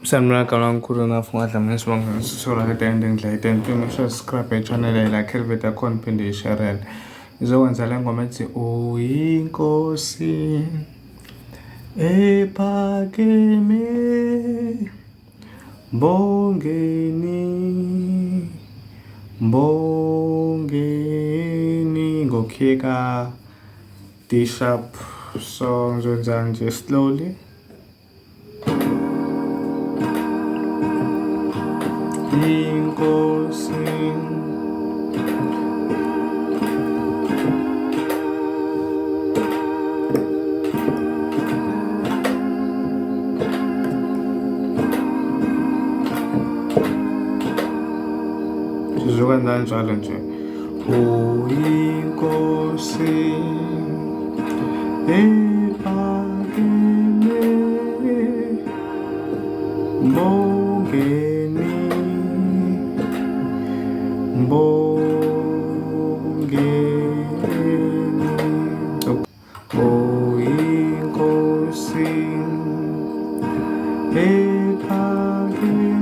Sanibona kakhulu ngafunga mina sibonga sithola Itende ngidla Itende make sure subscribe channel like video khona phinde ishare izokwenza le ngoma ethi uyinkosi ephakeme mbongeni ngokhika D sharp so ngizoyenza nje slowly Uyinkosi sizokwenza njalo nje uyinkosi ephakeme mbongeni uyinkosi ephakeme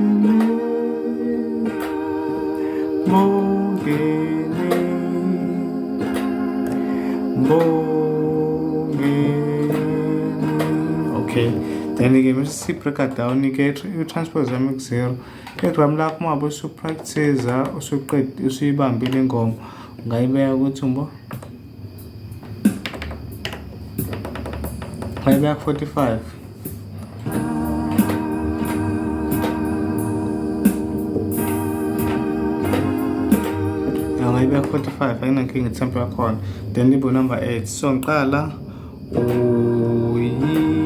okay then ke mase break down ke transpose yami ku0 egram lakho mabe usupractice usuqedile usuyibambile ingoma ungayibeka ukuthi umbo ungayibeka 45 ungayibeka 45 ayinankinga tempo yakhona then ibo number 8 so ngiqala uyinkosi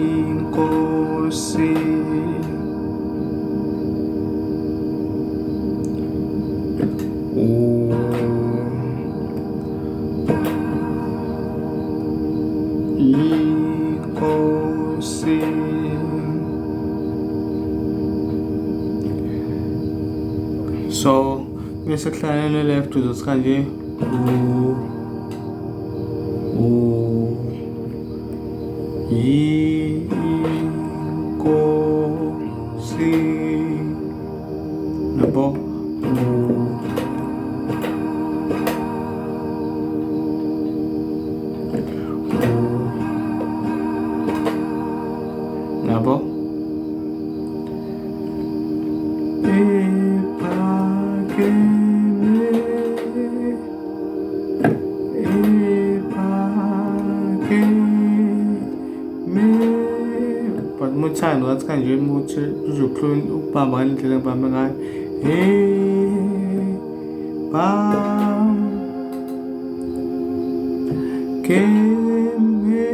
uyinkosi so bese kuhlala left uzothi nje uyinkosi nabo nabo but muthando wathi kanje muthi uzokhuluma ukubamba ngendlela ngibambe ngayo bam keme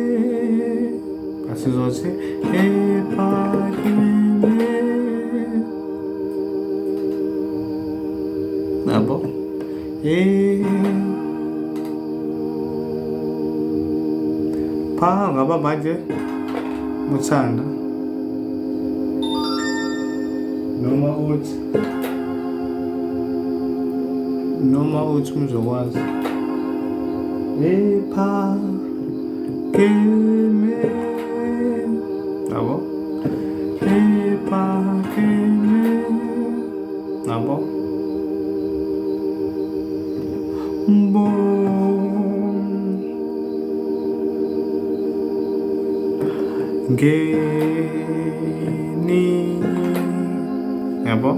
asizothi ephakeme nabo pha ngaba manje muthanda noma uthi uzokwazi ephakeme nabo ephakeme nabo mbongeni yabo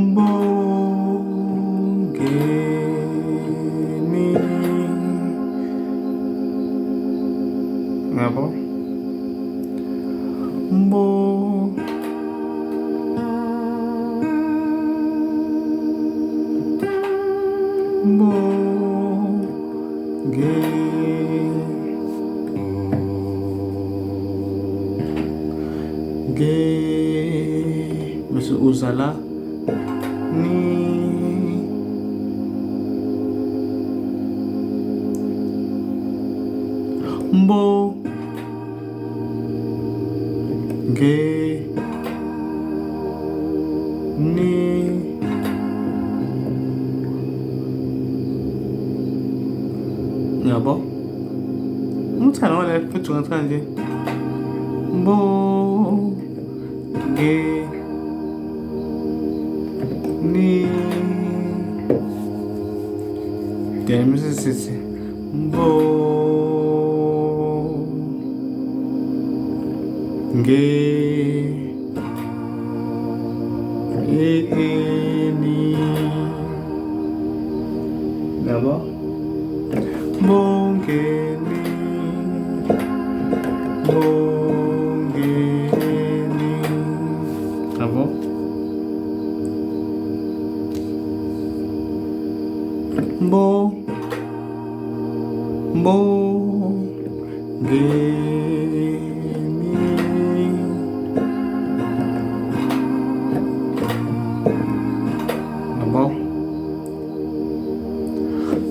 mbongeni yabo bese uzala ni yabo umuthana wala phethu ngathi kanje mbongeni ni then msisithi mbongeni yabo mbongeni yabo mbongeni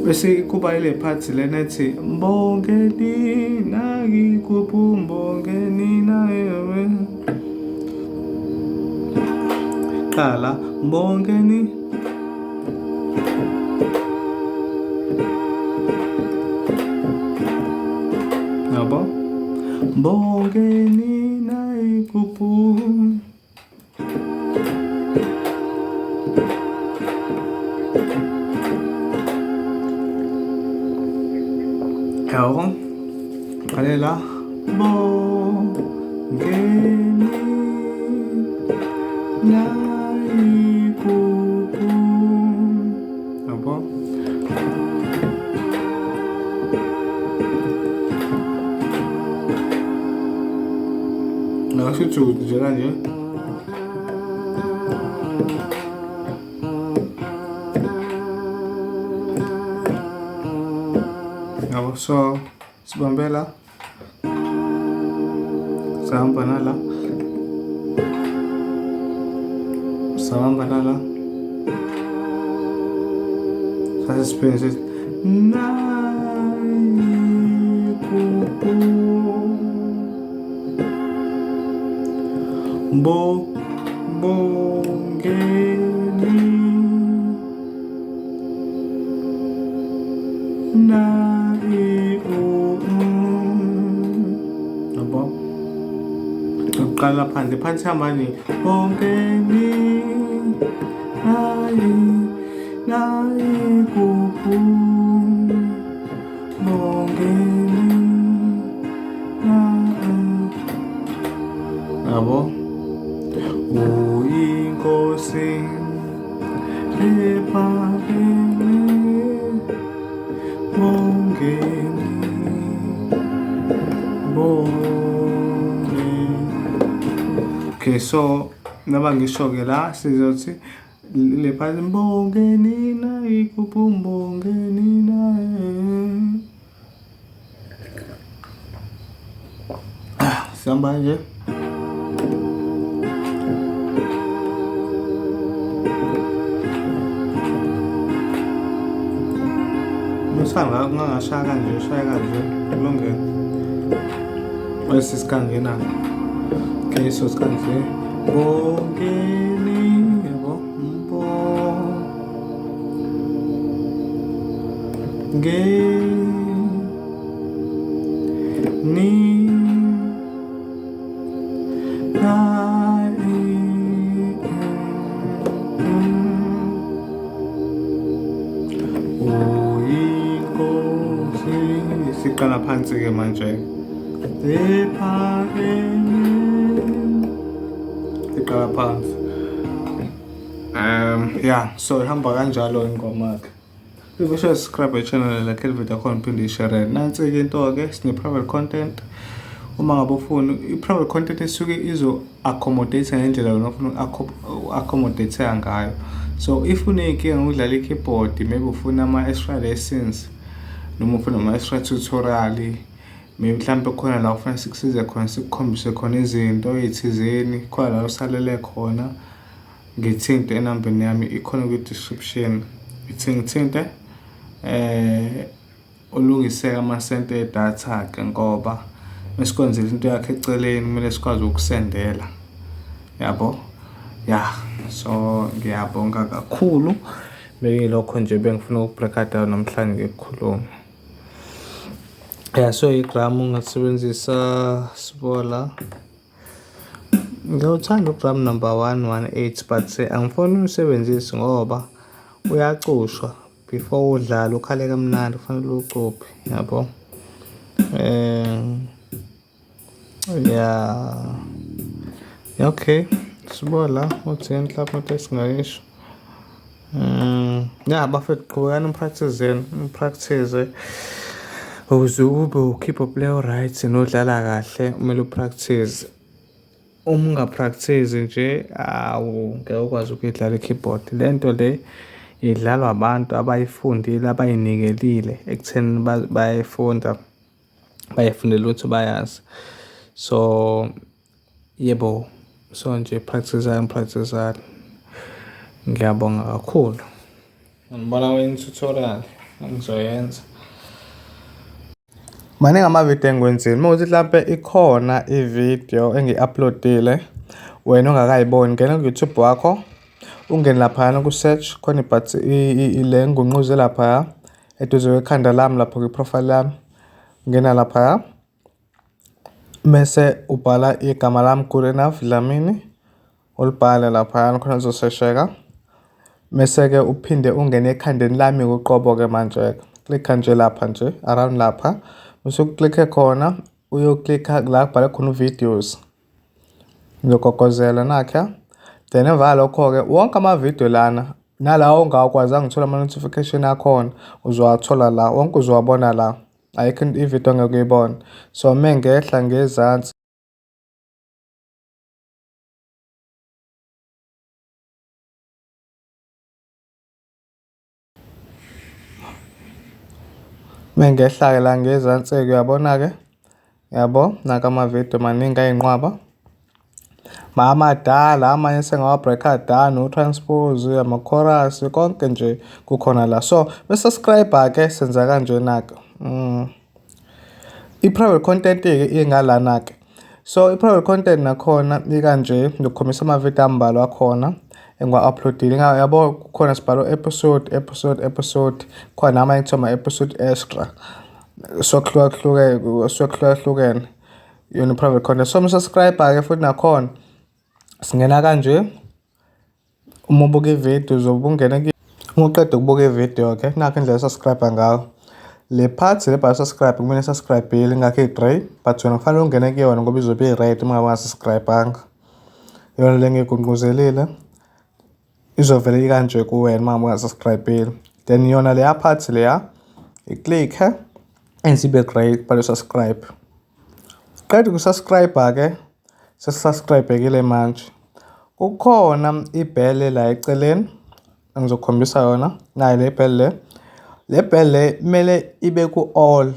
bese kuba ile part lena ethi mbongeni nakikuphi mbongeni nawe qala mbongeni yabo mbongeni nakikuphi yabo qalela mbongeni nakikuphi yabo ngasho nje kanje yabo so sibambe la sahamba nala sasa sipenze nakikuphi mbongeni yabo uqala phansi hambani mbongeni nakikuphi mbongeni yabo Uyinkosi ephakeme mbongeni okay so naba ngisho ke la sizothi le part mbongeni nakikuphi mbongeni nawe sihamba nje Musanga ngashaya kanje kulungile bese sikangena okay so sikanje mbongeni yabo mbongeni siqala phansi ke manje ephakeme siqala phansi yeah so ihamba kanjalo ingoma ke bese subscribe channel la kele video khona phinde share nansi ke into ke sine private content uma ngabe ufuna i-private content esuke izo accommodate ngendlela wena ufuna accommodate ngayo so if unenkinga ngokudlala i-keyboard maybe ufuna ama extra lessons noma ufuna ama extra tutorial maybe mhlambe khona la ufuna sikusize khona sikukhombise khona izinto ezithizeni khona la usalele khona ngithinte enambeni yami ikhona ku description ngithinte ulungiseka ama sente edatha ke ngoba mesikwenzile into yakhe eceleni kumele sikwazi ukusendela yabo yeah so ngiyabonga kakhulu bekilokho nje bengifuna ukubreak down namhlanje ngekukhuluma yeah so igram ungasebenzisa sibola Ngiyawuthanda u-drum number 118 but angifuni uyisebenzise ngoba uyacushwa before udlala ukhale kamnandi kufanele uwucuphe yabo. Yeah. Okay. Sibuka la uthini mhlawumbe ukuthi singayisho. Yeah, bafethu qhubekani nipractice ukuze ube ukhipha uplay right nodlala kahle kumele upractice. Uma ungapractice nje ngeke ukwazi ukuyidlala i-keyboard. Le nto le idlalwa abantu abayifundile abayinikelile ekutheni bayayifundela ukuthi bayazi. So yebo, so nje practice. Ngiyabonga kakhulu. Ngibona kwenye tutorial engizoyenza. Maningi amavidiyo engiwenzile. Uma ukuthi mhlampe ikhona ividiyo engi-uploadile wena ongakayiboni, ngena ku-YouTube wakho, ungene laphana ku-search khona ile ngunquze lapha eduze kwekhanda lami lapho kwi-profile lami. Ngena lapha mese ubhala igama lami good enough Dlamini, ulibhale lapha khona lizosesheka. Mese ke uphinde ungene ekhandeni lami uqobo ke manje klikha nje lapha nje around lapha. Mase uklikhe khona uyoklikha la kubhala khona videos. Ngiyogokozela nakha. Then emva lokho ke wonke ama video lana nalawo ongakwazanga ukuthola ama notification akhona uzowathola la, wonke uzowabona la. Ayikho ivideo ongekuyibona. So mengehla ngezansi mengehla la ngezansi uyabona ke. Yabo naka ama video maningi ayinqwaba. Amadala amanye sengawa-break down, u-transpose, ama-chorus konke nje kukhona la. So bese-subscribe ke senza kanjena ke. I-private content ke ingalana ke. So i-private content nakhona ikanje ngikhombisa ama-video ambalwa akhona engiwa-uploadile. Yabo kukhona sibhalo episode khona amanye kuthiwa episode extra. Sokuhlukene yona private content. So subscribe ke futhi nakhona singena kanje. Uma ubuka ivideo uzobungena uma uqeda ukubuka ivideo ke nakho indlela subscribe ngayo. Le part le bhala subscribe kumele subscribe ingakho i-gray but wena kufanele ungene kuyona ngoba izobe i-red uma ungasubscribanga. Yona le ngikugquzelile izovela kanje kuwena uma ungasubscribe. Then yona le part leya i-click enzibe gray bhala subscribe. Qeda ukusubscribe ke sesubscribe kile manje. Kukhona ibhele la eceleni engizokhombisa yona nayo le bhele le bhele kumele ibe ku all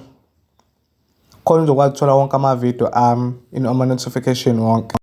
khona uzokwazi ukuthola wonke ama video ama notification wonke.